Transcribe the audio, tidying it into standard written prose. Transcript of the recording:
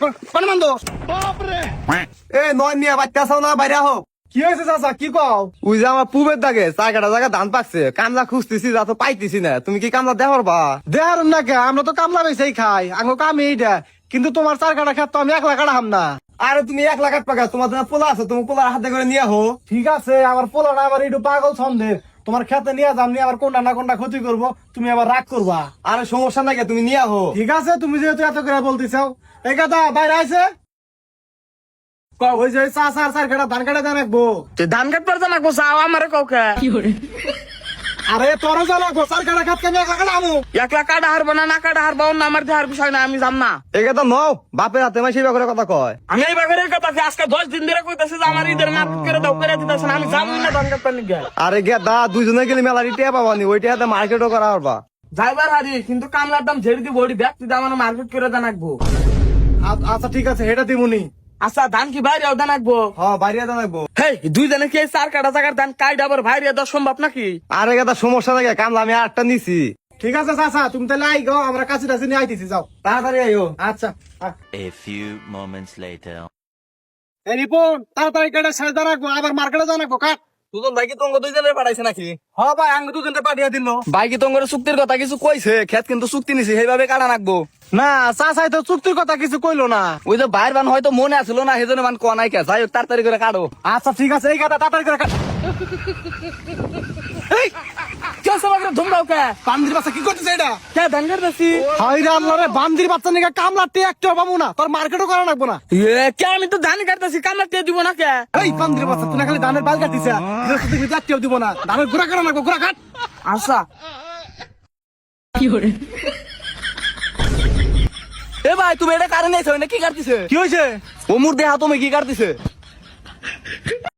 কোন বন্ধ এ নয় মিয়া বাচ্চা চাও না বাইরে হোক। কি হয়েছে চাচা কি কও? ওই যে আমার পুবের দাগে জায়গা ধান পাকছে, কামলা খুঁজতেছি যা তো পাইতেছি না। তুমি কি কামলা দেওয়ার বা? দেহার না কে, আমরা তো কামলা বেচাই খাই, আঙ্গো কামে এইটা। কিন্তু তোমার 4 কাটা খেত তো আমি 1 লাখ কাটাহাম না। আরে তুমি 1 লাখ টাকা, তোমার জন্য পোলা আছে, তুমি পোলার হাতে করে নিয়ে হো। ঠিক আছে, আমার পোলাটা আবার একটু পাগল ছন্দের, তোমার খেতে নিয়ে যাম, নিয়ে আবার কোনটা না কোনটা ক্ষতি করবো, তুমি আবার রাগ করবা। আরে সমস্যা নাই, তুমি নিয়ে হো। ঠিক আছে, তুমি যেহেতু এত করে বলতেছাও। এই কথা বাইরে আছে ওই যে চার কাটা ধান কাটা দেন রাখবো। ধান কাটবার জানাকবো চাও আমারে কাউকে আরে তোরা জানাবো 4 কাটা খেত কেন 1 লাখ কাটামু? 1 লাখ কাটা হারবো না কাটা হারবো না আমার দেহার বিষয় না, আমি যাম না। একে তো নও, বাপের হাতে মাই সেবা করে কথা কয়। আমি এই বাগের কথা আজকে 10 দিন ধরে কইতাছে যে আমার ঈদের মার্কেট করে দাও করে দিতেছে না, আমি যাম না ধান কাটবার নিগে। আরে গেদা, দুইজনে গেলে মেলারি টিয়া পাবানি, ওইটা হাতে মার্কেটও করা পারবা। যাইবার হারি, কিন্তু কামলার দাম ঝেড়ে দিব, ওই ব্যক্তি দাম আমার মার্কেট করে জানাকবো। আচ্ছা ঠিক আছে, হেটা দিমুনি। আচ্ছা ধান কি বাইরে জানাকবো? হ বাইরে জানাবো। হেই, 2 জনে কি 4 কাটা জায়গার ধান কাইড আবার বাইরে দেওয়া সম্ভব নাকি? আরে গেদা সমস্যা নাই, কামলা আমি 8টা নিছি। ঠিক আছে চাচা, তুমি তাহলে আই গো, আমরা কাছে টাছে নিয়ে আইতেছি, যাও। তাড়াতাড়ি আইও। আচ্ছা A few moments later. এই রিপন, তাড়াতাড়ি কেটে শেষ রাখবো, আবার মার্কেটে জানাবো কাট। দুজন ভাই কি তোমাকে 2 জনের পাঠাইছে নাকি? হ ভাই, আঙ্গ দুজনটা পাঠিয়ে দিল। ভাই কি তোমার চুক্তির কথা কিছু কইছে? খেত কিন্তু চুক্তি নিছি, সেইভাবে কাটা রাখবো। না চাচাই তো চুক্তির কথা কিছু কইলো না। ওই যে বাইর বান হয়তো মনে আসলো না, সেজন্য মান কোয়া নাই কে। যাই হোক তাড়াতাড়ি করে কাটো। আচ্ছা ঠিক আছে, এই কথা তাড়াতাড়ি করে কাট। এই কি হচ্ছে বাগরে ধুমরাও কে? বান্দির বাচ্চা কি করতেছে এটা? কে ধান কাটতেছি? হাই রে আল্লাহ রে, বান্দির বাচ্চা নিয়ে কামলা তে একটা পাবো না, তোর মার্কেটও করা লাগবো না। কে আমি তো ধান কাটতেছি, কামলা তে দিব না কে? এই বান্দির বাচ্চা, তুই না খালি ধানের বাল কাটিছে, একটাও দিব না, ধানের গুড়া করা লাগবো, গুড়া কাট। আচ্ছা এ ভাই তুমি এটা কারণে কি কাটতেছে? কি হয়েছে? ও মুর দেহা তুমি কি কাটতেছে?